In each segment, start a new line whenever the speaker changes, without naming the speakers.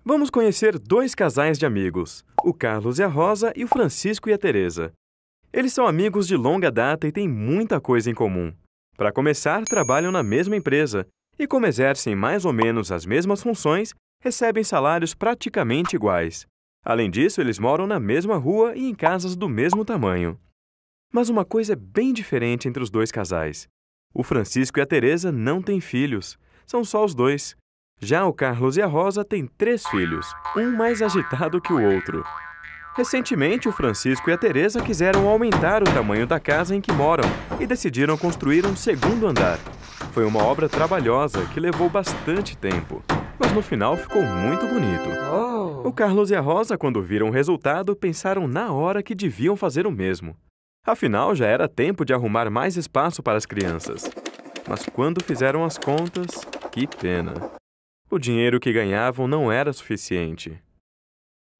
Vamos conhecer dois casais de amigos, o Carlos e a Rosa e o Francisco e a Teresa. Eles são amigos de longa data e têm muita coisa em comum. Para começar, trabalham na mesma empresa e, como exercem mais ou menos as mesmas funções, recebem salários praticamente iguais. Além disso, eles moram na mesma rua e em casas do mesmo tamanho. Mas uma coisa é bem diferente entre os dois casais. O Francisco e a Teresa não têm filhos, são só os dois. Já o Carlos e a Rosa têm 3 filhos, um mais agitado que o outro. Recentemente, o Francisco e a Teresa quiseram aumentar o tamanho da casa em que moram e decidiram construir um segundo andar. Foi uma obra trabalhosa que levou bastante tempo, mas no final ficou muito bonito. O Carlos e a Rosa, quando viram o resultado, pensaram na hora que deviam fazer o mesmo. Afinal, já era tempo de arrumar mais espaço para as crianças. Mas quando fizeram as contas, que pena! O dinheiro que ganhavam não era suficiente.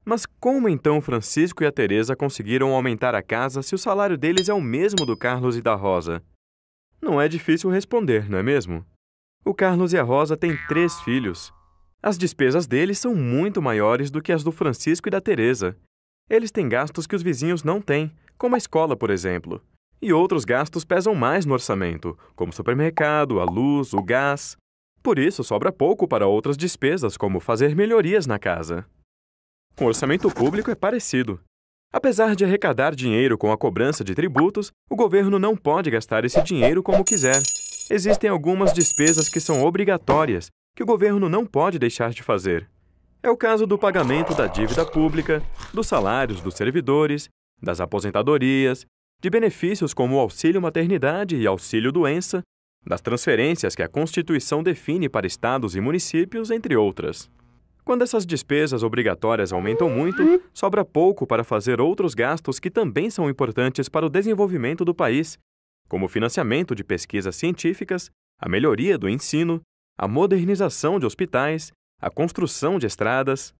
Mas como então Francisco e a Teresa conseguiram aumentar a casa se o salário deles é o mesmo do Carlos e da Rosa? Não é difícil responder, não é mesmo? O Carlos e a Rosa têm 3 filhos. As despesas deles são muito maiores do que as do Francisco e da Teresa. Eles têm gastos que os vizinhos não têm, como a escola, por exemplo. E outros gastos pesam mais no orçamento, como o supermercado, a luz, o gás. Por isso, sobra pouco para outras despesas, como fazer melhorias na casa. Com o orçamento público é parecido. Apesar de arrecadar dinheiro com a cobrança de tributos, o governo não pode gastar esse dinheiro como quiser. Existem algumas despesas que são obrigatórias, que o governo não pode deixar de fazer. É o caso do pagamento da dívida pública, dos salários dos servidores, das aposentadorias, de benefícios como o auxílio-maternidade e auxílio-doença, das transferências que a Constituição define para estados e municípios, entre outras. Quando essas despesas obrigatórias aumentam muito, sobra pouco para fazer outros gastos que também são importantes para o desenvolvimento do país, como o financiamento de pesquisas científicas, a melhoria do ensino, a modernização de hospitais, a construção de estradas.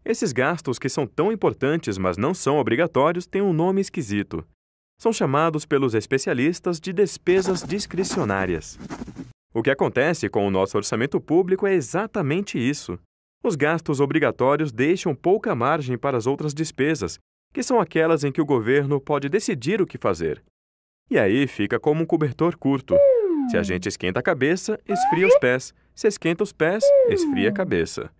Esses gastos que são tão importantes, mas não são obrigatórios, têm um nome esquisito. São chamados pelos especialistas de despesas discricionárias. O que acontece com o nosso orçamento público é exatamente isso. Os gastos obrigatórios deixam pouca margem para as outras despesas, que são aquelas em que o governo pode decidir o que fazer. E aí fica como um cobertor curto. Se a gente esquenta a cabeça, esfria os pés. Se esquenta os pés, esfria a cabeça.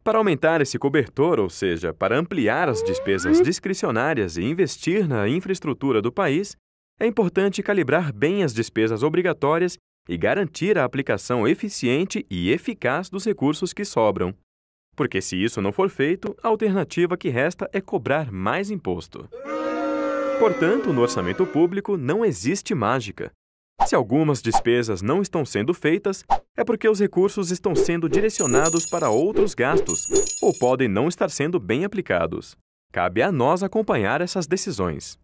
Para aumentar esse cobertor, ou seja, para ampliar as despesas discricionárias e investir na infraestrutura do país, é importante calibrar bem as despesas obrigatórias e garantir a aplicação eficiente e eficaz dos recursos que sobram. Porque se isso não for feito, a alternativa que resta é cobrar mais imposto. Portanto, no orçamento público não existe mágica. Se algumas despesas não estão sendo feitas, é porque os recursos estão sendo direcionados para outros gastos ou podem não estar sendo bem aplicados. Cabe a nós acompanhar essas decisões.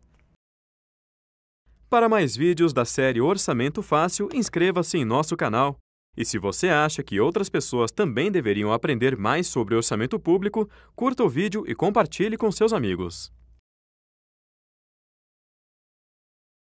Para mais vídeos da série Orçamento Fácil, inscreva-se em nosso canal. E se você acha que outras pessoas também deveriam aprender mais sobre orçamento público, curta o vídeo e compartilhe com seus amigos.